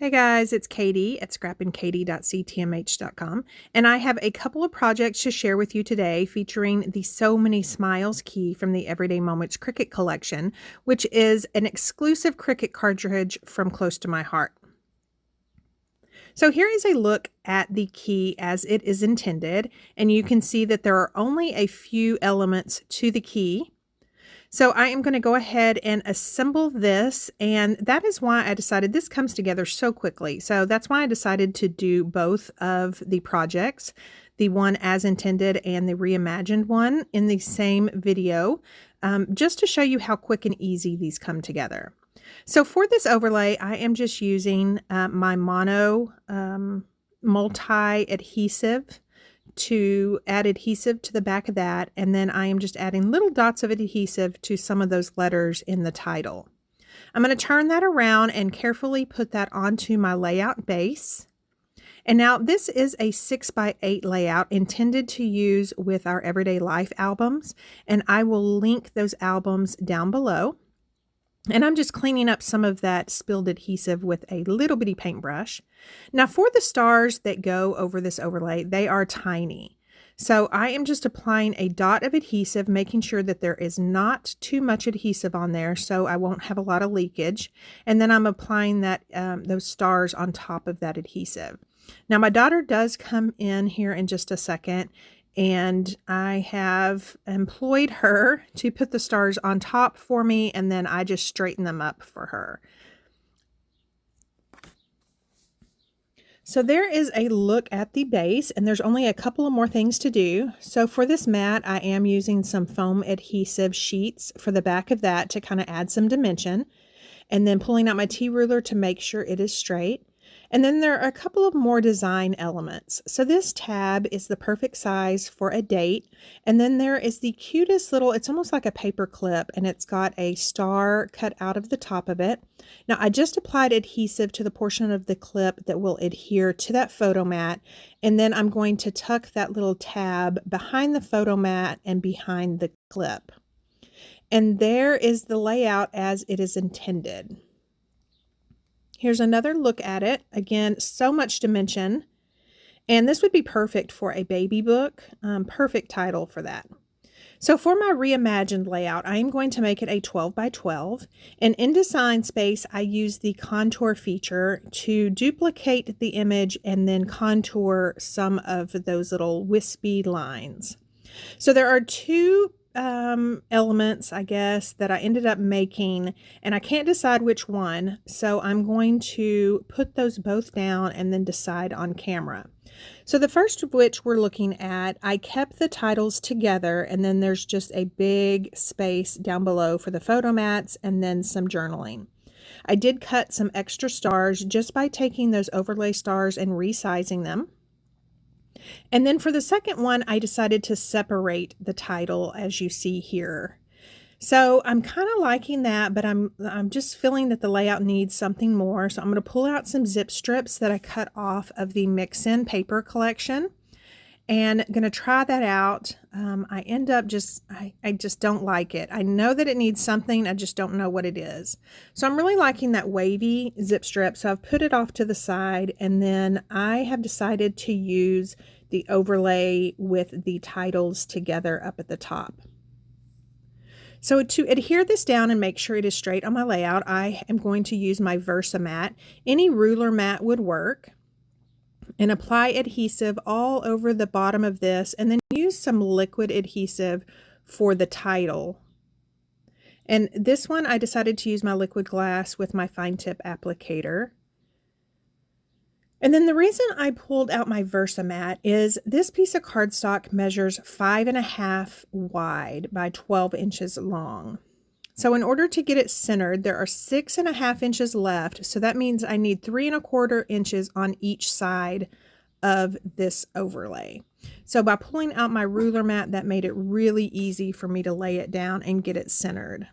Hey guys, it's Katie at scrappinkaty.ctmh.com, and I have a couple of projects to share with you today featuring the So Many Smiles key from the Everyday Moments Cricut Collection, which is an exclusive Cricut cartridge from close to my heart. So here is a look at the key as it is intended, and you can see that there are only a few elements to the key. So I am going to go ahead and assemble this, and that is why I decided this comes together so quickly. So that's why I decided to do both of the projects, the one as intended and the reimagined one in the same video, just to show you how quick and easy these come together. So for this overlay, I am just using my mono multi-adhesive to add adhesive to the back of that, and then I am just adding little dots of adhesive to some of those letters in the title. I'm going to turn that around and carefully put that onto my layout base. And now this is a 6x8 layout intended to use with our everyday life albums, and I will link those albums down below. And I'm just cleaning up some of that spilled adhesive with a little bitty paintbrush. Now for the stars that go over this overlay, they are tiny. So I am just applying a dot of adhesive, making sure that there is not too much adhesive on there so I won't have a lot of leakage. And then I'm applying that those stars on top of that adhesive. Now my daughter does come in here in just a second, and I have employed her to put the stars on top for me, and then I just straighten them up for her. So there is a look at the base, and there's only a couple of more things to do. So for this mat, I am using some foam adhesive sheets for the back of that to kind of add some dimension, and then pulling out my T-ruler to make sure it is straight. And then there are a couple of more design elements. So this tab is the perfect size for a date. And then there is the cutest little, it's almost like a paper clip, and it's got a star cut out of the top of it. Now I just applied adhesive to the portion of the clip that will adhere to that photo mat. And then I'm going to tuck that little tab behind the photo mat and behind the clip. And there is the layout as it is intended. Here's another look at it. Again, so much dimension. And this would be perfect for a baby book. Perfect title for that. So for my reimagined layout, I am going to make it a 12 by 12. And in Design Space, I use the contour feature to duplicate the image and then contour some of those little wispy lines. So there are two elements, I guess, that I ended up making, and I can't decide which one, so I'm going to put those both down and then decide on camera. So the first of which we're looking at, I kept the titles together, and then there's just a big space down below for the photo mats and then some journaling. I did cut some extra stars just by taking those overlay stars and resizing them. And then for the second one, I decided to separate the title as you see here. So I'm kind of liking that, but I'm just feeling that the layout needs something more. So I'm going to pull out some zip strips that I cut off of the Mix-In paper collection, and going to try that out. I end up I just don't like it. I know that it needs something, I just don't know what it is. So I'm really liking that wavy zip strip, so I've put it off to the side, and then I have decided to use the overlay with the titles together up at the top. So to adhere this down and make sure it is straight on my layout, I am going to use my Versa mat. Any ruler mat would work. And apply adhesive all over the bottom of this, and then use some liquid adhesive for the title. And this one I decided to use my liquid glass with my fine tip applicator. And then the reason I pulled out my Versa mat is this piece of cardstock measures 5.5 wide by 12 inches long. So in order to get it centered, there are 6.5 inches left. So that means I need 3.25 inches on each side of this overlay. So by pulling out my ruler mat, that made it really easy for me to lay it down and get it centered.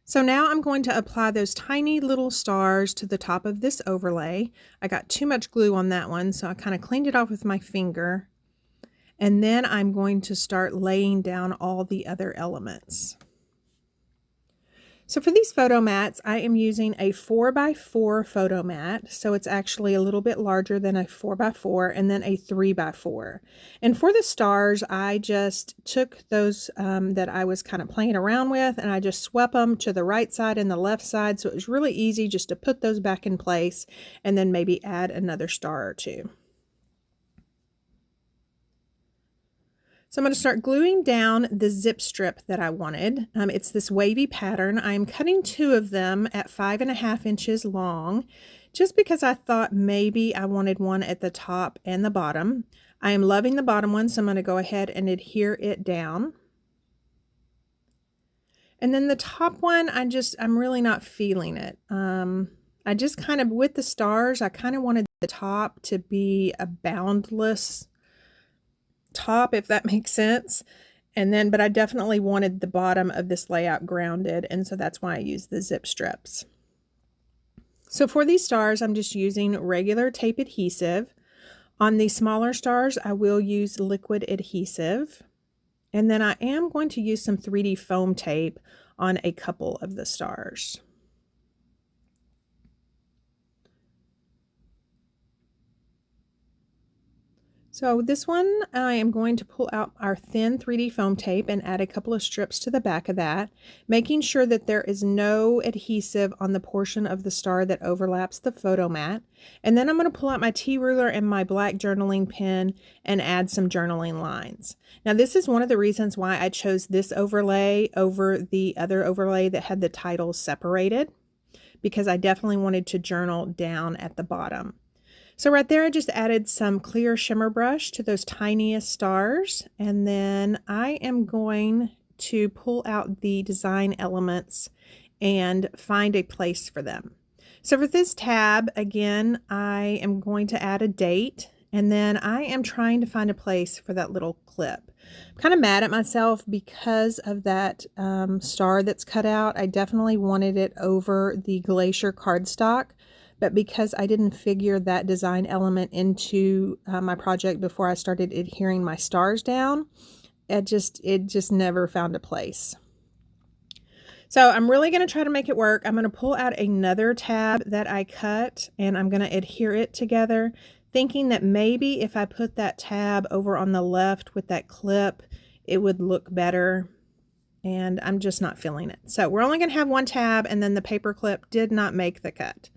So now I'm going to apply those tiny little stars to the top of this overlay. I got too much glue on that one, so I kind of cleaned it off with my finger. And then I'm going to start laying down all the other elements. So for these photo mats, I am using a 4x4 photo mat. So it's actually a little bit larger than a 4x4, and then a 3x4. And for the stars, I just took those that I was kind of playing around with, and I just swept them to the right side and the left side. So it was really easy just to put those back in place and then maybe add another star or two. So I'm going to start gluing down the zip strip that I wanted. It's this wavy pattern. I'm cutting 2 of them at 5.5 inches long, just because I thought maybe I wanted one at the top and the bottom. I am loving the bottom one, so I'm going to go ahead and adhere it down. And then the top one, I'm really not feeling it. I just kind of, with the stars, I kind of wanted the top to be a boundless top, if that makes sense. And then, but I definitely wanted the bottom of this layout grounded, and so that's why I used the zip strips. So for these stars, I'm just using regular tape adhesive. On the smaller stars, I will use liquid adhesive. And then I am going to use some 3D foam tape on a couple of the stars. So this one, I am going to pull out our thin 3D foam tape and add a couple of strips to the back of that, making sure that there is no adhesive on the portion of the star that overlaps the photo mat. And then I'm going to pull out my T-ruler and my black journaling pen and add some journaling lines. Now this is one of the reasons why I chose this overlay over the other overlay that had the titles separated, because I definitely wanted to journal down at the bottom. So right there, I just added some clear shimmer brush to those tiniest stars, and then I am going to pull out the design elements and find a place for them. So for this tab, again, I am going to add a date, and then I am trying to find a place for that little clip. I'm kind of mad at myself because of that star that's cut out. I definitely wanted it over the Glacier cardstock, but because I didn't figure that design element into my project before I started adhering my stars down, it just never found a place. So I'm really going to try to make it work. I'm going to pull out another tab that I cut, and I'm going to adhere it together, thinking that maybe if I put that tab over on the left with that clip, it would look better. And I'm just not feeling it. So we're only going to have one tab, and then the paper clip did not make the cut.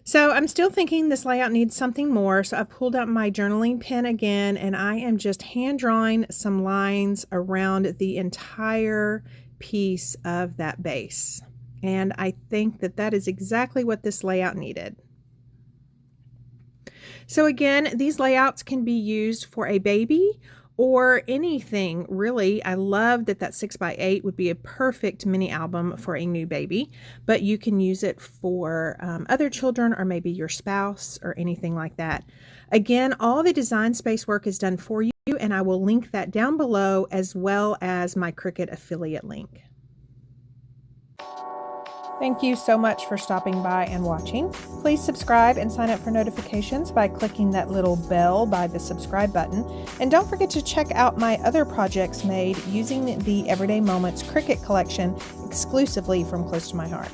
So I'm still thinking this layout needs something more, so I pulled out my journaling pen again, and I am just hand drawing some lines around the entire piece of that base. And I think that that is exactly what this layout needed. So again, these layouts can be used for a baby or anything really. I love that 6x8 would be a perfect mini album for a new baby, but you can use it for other children or maybe your spouse or anything like that. Again, all the design space work is done for you, and I will link that down below, as well as my Cricut affiliate link. Thank you so much for stopping by and watching. Please subscribe and sign up for notifications by clicking that little bell by the subscribe button. And don't forget to check out my other projects made using the Everyday Moments Cricut Collection exclusively from Close to My Heart.